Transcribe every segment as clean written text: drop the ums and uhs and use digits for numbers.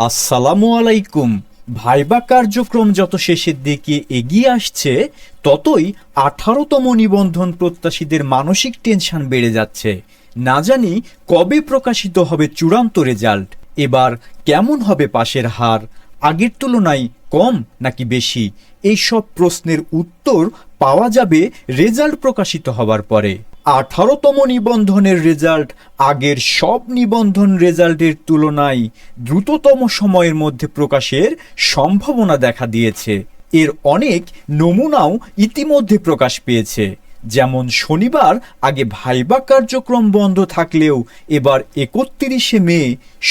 আসসালামু আলাইকুম। ভাইবা কার্যক্রম যত শেষের দিকে এগিয়ে আসছে, ততই 18তম নিবন্ধন প্রত্যাশীদের মানসিক টেনশন বেড়ে যাচ্ছে। না জানি কবে প্রকাশিত হবে চূড়ান্ত রেজাল্ট। এবার কেমন হবে পাশের হার, আগের তুলনায় কম নাকি বেশি? এই সব প্রশ্নের উত্তর পাওয়া যাবে রেজাল্ট প্রকাশিত হবার পরে। 18তম নিবন্ধনের রেজাল্ট আগের সব নিবন্ধন রেজাল্টের তুলনায় দ্রুততম সময়ের মধ্যে প্রকাশের সম্ভাবনা দেখা দিয়েছে। এর অনেক নমুনাও ইতিমধ্যে প্রকাশ পেয়েছে। যেমন শনিবার আগে ভাইবা কার্যক্রম বন্ধ থাকলেও এবার 31শে মে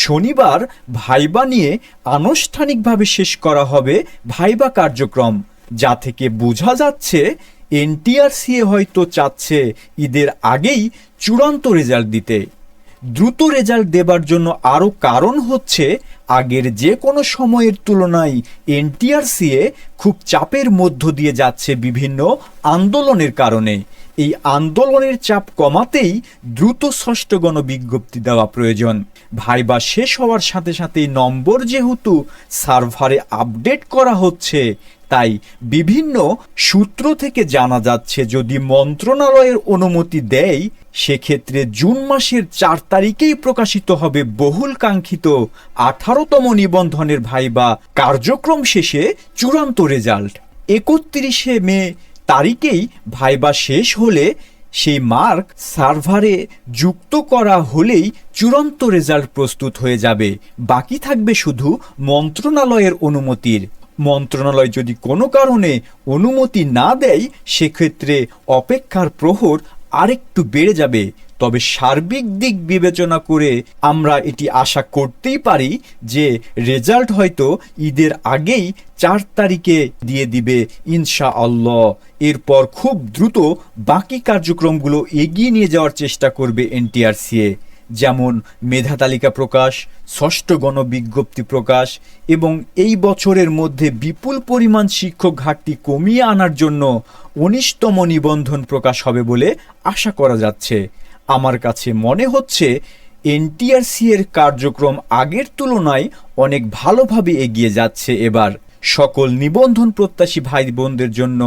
শনিবার ভাইবা নিয়ে আনুষ্ঠানিকভাবে শেষ করা হবে ভাইবা কার্যক্রম, যা থেকে বোঝা যাচ্ছে এনটিআরসিএ হয়তো চাচ্ছে ঈদের আগেই চূড়ান্ত রেজাল্ট দিতে। দ্রুত রেজাল্ট দেবার জন্য আরও কারণ হচ্ছে, আগের যে কোনো সময়ের তুলনায় এনটিআরসিএ খুব চাপের মধ্য দিয়ে যাচ্ছে বিভিন্ন আন্দোলনের কারণে। এই আন্দোলনের চাপ কমাতেই দ্রুত ষষ্ঠ গণবিজ্ঞপ্তি দেওয়া প্রয়োজন। ভাইবা শেষ হওয়ার সাথে সাথেই নম্বর যেহেতু সার্ভারে আপডেট করা হচ্ছে, তাই বিভিন্ন সূত্র থেকে জানা যাচ্ছে যদি মন্ত্রণালয়ের অনুমতি দেয়, সেক্ষেত্রে জুন মাসের 4 তারিখেই প্রকাশিত হবে বহুল কাঙ্ক্ষিত 18তম নিবন্ধনের ভাইবা কার্যক্রম শেষে চূড়ান্ত রেজাল্ট। 31শে মে তারিখেই ভাইবা শেষ হলে সেই মার্ক সার্ভারে যুক্ত করা হলেই চূড়ান্ত রেজাল্ট প্রস্তুত হয়ে যাবে। বাকি থাকবে শুধু মন্ত্রণালয়ের অনুমতির। মন্ত্রণালয় যদি কোনো কারণে অনুমতি না দেয়, সেক্ষেত্রে অপেক্ষার প্রহর আরেকটু বেড়ে যাবে। তবে সার্বিক দিক বিবেচনা করে আমরা এটি আশা করতেই পারি যে রেজাল্ট হয়তো ঈদের আগেই 4 তারিখে দিয়ে দিবে ইনশাআল্লাহ। এরপর খুব দ্রুত বাকি কার্যক্রমগুলো এগিয়ে নিয়ে যাওয়ার চেষ্টা করবে এনটিআরসিএ, যেমন মেধা তালিকা প্রকাশ, ষষ্ঠ গণবিজ্ঞপ্তি প্রকাশ এবং এই বছরের মধ্যে বিপুল পরিমাণ শিক্ষক ঘাটতি কমিয়ে আনার জন্য 19তম নিবন্ধন প্রকাশ হবে বলে আশা করা যাচ্ছে। আমার কাছে মনে হচ্ছে এনটিআরসি এর কার্যক্রম আগের তুলনায় অনেক ভালোভাবে এগিয়ে যাচ্ছে। এবার সকল নিবন্ধন প্রত্যাশী ভাই বোনদের জন্য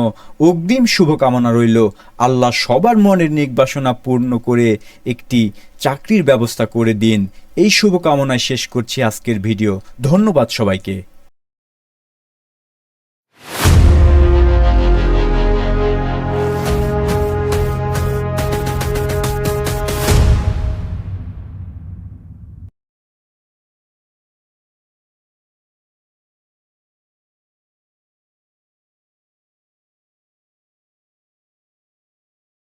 অগ্রিম শুভকামনা রইল। আল্লাহ সবার মনের নির্বাসনা পূর্ণ করে একটি চাকরির ব্যবস্থা করে দিন। এই শুভকামনায় শেষ করছি আজকের ভিডিও। ধন্যবাদ সবাইকে।